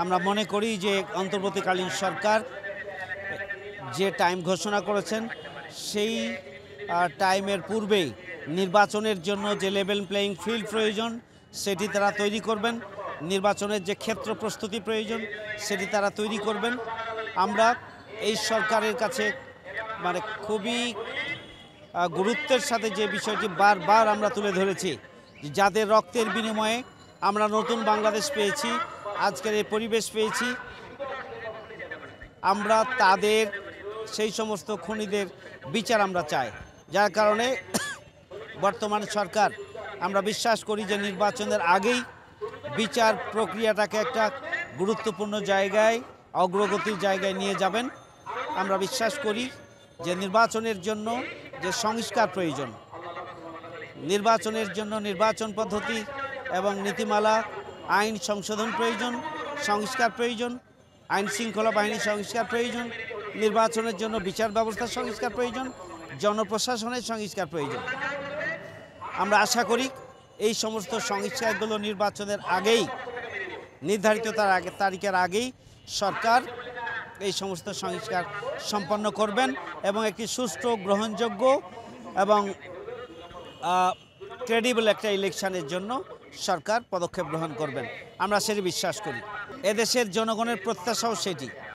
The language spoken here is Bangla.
আমরা মনে করি যে অন্তর্বর্তীকালীন সরকার যে টাইম ঘোষণা করেছেন সেই টাইমের পূর্বেই নির্বাচনের জন্য যে লেভেল প্লেয়িং ফিল্ড প্রয়োজন সেটি তারা তৈরি করবেন, নির্বাচনের যে ক্ষেত্র প্রস্তুতি প্রয়োজন সেটি তারা তৈরি করবেন। আমরা এই সরকারের কাছে মানে খুবই গুরুত্বের সাথে যে বিষয়টি বারবার আমরা তুলে ধরেছি, যাদের রক্তের বিনিময়ে আমরা নতুন বাংলাদেশ পেয়েছি, আজকের এই পরিবেশ পেয়েছি, আমরা তাদের সেই সমস্ত খুনিদের বিচার আমরা চাই। যার কারণে বর্তমান সরকার আমরা বিশ্বাস করি যে নির্বাচনের আগেই বিচার প্রক্রিয়াটাকে একটা গুরুত্বপূর্ণ জায়গায়, অগ্রগতির জায়গায় নিয়ে যাবেন। আমরা বিশ্বাস করি যে নির্বাচনের জন্য যে সংস্কার প্রয়োজন, নির্বাচনের জন্য নির্বাচন পদ্ধতি এবং নীতিমালা, আইন সংশোধন প্রয়োজন, সংস্কার প্রয়োজন, আইন শৃঙ্খলা বাহিনী সংস্কার প্রয়োজন, নির্বাচনের জন্য বিচার ব্যবস্থার সংস্কার প্রয়োজন, জনপ্রশাসনের সংস্কার প্রয়োজন। আমরা আশা করি এই সমস্ত সংস্কারগুলো নির্বাচনের আগেই, নির্ধারিত তারিখের আগেই সরকার এই সমস্ত সংস্কার সম্পন্ন করবেন এবং একটি সুষ্ঠু, গ্রহণযোগ্য এবং ক্রেডিবল একটা ইলেকশনের জন্য সরকার পদক্ষেপ গ্রহণ করবেন। আমরা সেটি বিশ্বাস করি। এদেশের জনগণের প্রত্যাশাও সেটি।